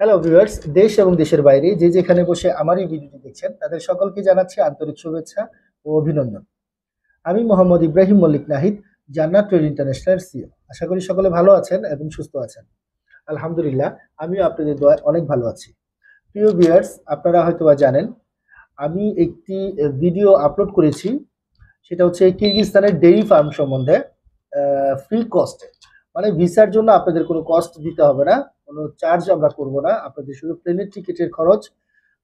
Hello viewers, দেশ এবং দেশের বাইরে যে যেখানে বসে আমার এই ভিডিওটি দেখছেন তাদের সকলকে জানাচ্ছি আন্তরিক শুভেচ্ছা ও অভিনন্দন। আমি মোহাম্মদ ইব্রাহিম মল্লিক নাহিদ, জান্নাত ট্রেড ইন্টারন্যাশনাল সিও। আশা করি সকলে ভালো আছেন এবং সুস্থ আছেন। আলহামদুলিল্লাহ, আমিও আপনাদের দোয়ায় অনেক ভালো আছি। প্রিয় ভিউয়ার্স, আপনারা হয়তোবা জানেন আমি একটি ভিডিও আপলোড করেছি, সেটা হচ্ছে কিরগিজস্তানের ডেইরি ফার্ম সম্বন্ধে। ফ্রি কস্টে, মানে ভিসার জন্য আপনাদের কোনো কস্ট দিতে হবে না, কোনো চার্জ আমরা করব না। আপনাদের শুধু প্লেনের টিকিটের খরচ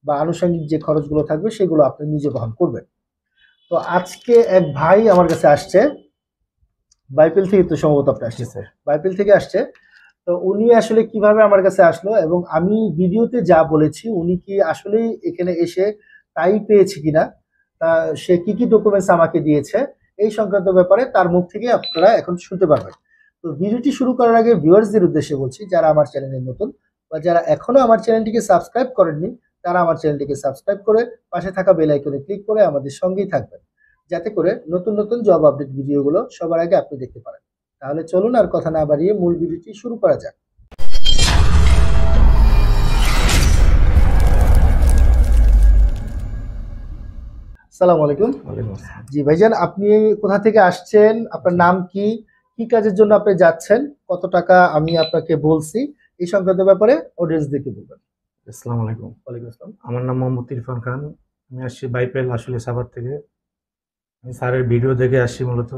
বা আনুষঙ্গিক যে খরচগুলো থাকবে সেগুলো আপনি নিজে বহন করবেন। তো আজকে এক ভাই আমার কাছে আসছে, বাইপেল থেকে, তো সম্ভবত আপনি আসছে স্যার, বাইপেল থেকে আসছে। তো উনি আসলে কিভাবে আমার কাছে আসলো এবং আমি ভিডিওতে যা বলেছি উনি কি আসলেই এখানে এসে তাই পেয়েছে কিনা, তা সে কি কি ডকুমেন্টস আমাকে দিয়েছে, এই সংক্রান্ত ব্যাপারে তার মুখ থেকে আপনারা এখন শুনতে পারবেন। তো ভিডিওটি শুরু করার আগে ভিউয়ার্সদের উদ্দেশ্যে বলছি, যারা আমার চ্যানেলে নতুন বা যারা এখনো আমার চ্যানেলটিকে সাবস্ক্রাইব করেননি, তারা আমার চ্যানেলটিকে সাবস্ক্রাইব করে পাশে থাকা বেল আইকনে ক্লিক করে আমাদের সঙ্গেই থাকবেন, যাতে করে নতুন নতুন জব আপডেট ভিডিওগুলো সবার আগে আপনি দেখতে পারেন। তাহলে চলুন আর কথা না বাড়িয়ে মূল ভিডিওটি শুরু করা যাক। আসসালামু আলাইকুম। জি ভাইজান, আপনি কোথা থেকে আসছেন, আপনার নাম কি, কি কাজের জন্য আপনি যাচ্ছেন, কত টাকা আমি আপনাকে বলছি, এই সংক্রান্ত ব্যাপারে অডিয়েন্স দেখে বলবেন। আসসালামু আলাইকুম। ওয়ালাইকুম আসসালাম। আমার নাম মোহাম্মদ ইরফান খান। আমি আসছি বাইপেল আসলে সাভার থেকে। আমি স্যারের ভিডিও দেখে আসছি মূলত।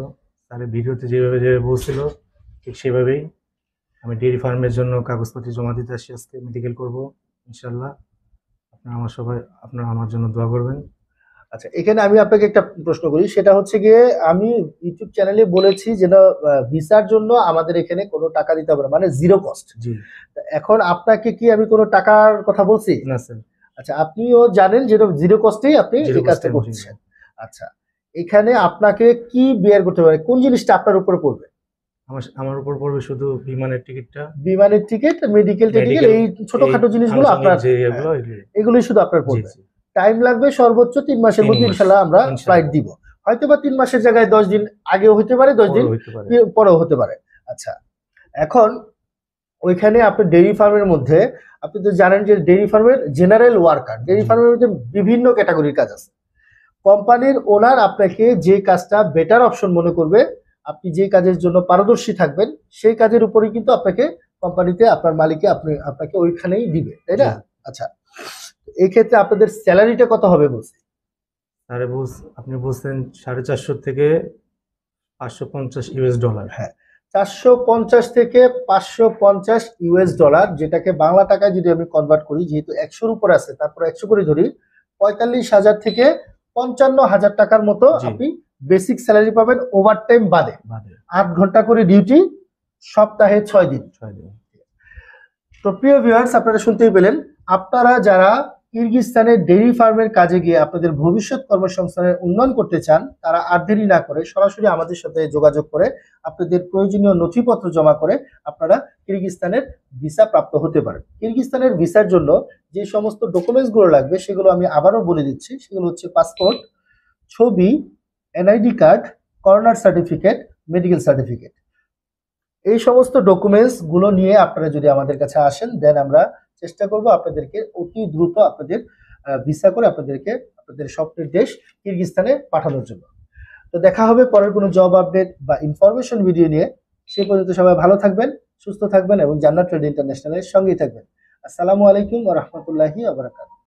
স্যারের ভিডিওতে যেভাবে বলছিল ঠিক সেভাবেই আমি ডেয়ারি ফার্মের জন্য কাগজপত্র জমা দিতে আসছি। আজকে মেডিকেল করব ইনশাল্লাহ। আপনারা আমার জন্য দোয়া করবেন। আচ্ছা, এখানে আমি আপনাকে একটা প্রশ্ন করি, সেটা হচ্ছে গিয়ে আমি ইউটিউব চ্যানেলে বলেছি যে ভিসার জন্য আমাদের এখানে কোনো টাকা দিতে হবে না, মানে জিরো কস্ট। জি। এখন আপনাকে কি আমি কোনো টাকার কথা বলছি? না স্যার। আচ্ছা, আপনিও জানেন যে জিরো কস্টেই আপনি এই কাজটা করছেন। আচ্ছা, এখানে আপনাকে কি বিয়ার করতে হবে, কোন জিনিসটা আপনার উপরে পড়বে? আমার উপর পড়বে শুধু বিমানের টিকিটটা, বিমানের টিকিট, মেডিকেল টিকিট, এই ছোটখাটো জিনিসগুলো আপনার, এগুলোই শুধু আপনার পড়বে। টাইম লাগবে সর্বোচ্চ 3 মাসের মধ্যে ইনশাল্লাহ আমরা ফ্লাইট দিব। হয়তো বা 3 মাসের জায়গায় 10 দিন আগেও হতে পারে, 10 দিন পরেও হতে পারে। আচ্ছা, এখন ওইখানে আপনি ডেইরি ফার্মের মধ্যে, আপনি তো জানেন যে ডেইরি ফার্মের জেনারেল ওয়ার্কার, ডেইরি ফার্মের মধ্যে বিভিন্ন ক্যাটাগরির কাজ আছে। কোম্পানির ওনার আপনাকে যে কাজটা বেটার অপশন মনে করবে, আপনি যে কাজের জন্য পারদর্শী থাকবেন, সেই কাজের উপরেই কিন্তু আপনাকে কোম্পানিতে আপনার মালিকে আপনাকে ওইখানেই দিবে, তাই না? আচ্ছা, এই ক্ষেত্রে আপনাদের স্যালারিটা কত হবে বলছে? আপনি বলছেন 450 থেকে 550 ইউএস ডলার। হ্যাঁ, 450 থেকে 550 ইউএস ডলার, যেটাকে বাংলা টাকায় যদি আমি কনভার্ট করি, যেহেতু 100-র উপর আছে তারপর 100 করে ধরি, 45,000 থেকে 55,000 টাকার মতো আপনি বেসিক স্যালারি পাবেন, ওভারটাইম বাদে। 8 ঘন্টা করে ডিউটি, সপ্তাহে 6 দিন। তো প্রিয় ভিউয়ার্স, আপনারা শুনতেই পেলেন, আপনারা যারা কিরগিজস্তানের ডেইরি ফার্মের কাজে গিয়ে আপনাদের ভবিষ্যৎ কর্মসংস্থানের উন্নয়ন করতে চান, তারা আর দেরি না করে সরাসরি আমাদের সাথে যোগাযোগ করে আপনাদের প্রয়োজনীয় নথিপত্র জমা করে আপনারা কিরগিজস্তানের ভিসা প্রাপ্ত হতে পারেন। কিরগিজস্তানের ভিসার জন্য যে সমস্ত ডকুমেন্টসগুলো লাগবে সেগুলো আমি আবারও বলে দিচ্ছি। সেগুলো হচ্ছে পাসপোর্ট, ছবি, এনআইডি কার্ড, করোনার সার্টিফিকেট, মেডিকেল সার্টিফিকেট। এই সমস্ত ডকুমেন্টস গুলো নিয়ে আপনারা যদি আমাদের কাছে আসেন, দেন আমরা চেষ্টা করব আপনাদেরকে অতি দ্রুত আপনাদের ভিসা করে আপনাদেরকে আপনাদের স্বপ্নের দেশ কিরগিজস্তানে পাঠানোর জন্য। তো দেখা হবে পরের কোনো জব আপডেট বা ইনফরমেশন ভিডিও নিয়ে। সেই পর্যন্ত সবাই ভালো থাকবেন, সুস্থ থাকবেন এবং জান্নাত ট্রেড ইন্টারন্যাশনালের সঙ্গেই থাকবেন। আসসালামু আলাইকুম ওয়া রাহমাতুল্লাহি ওয়া বারাকাতুহু।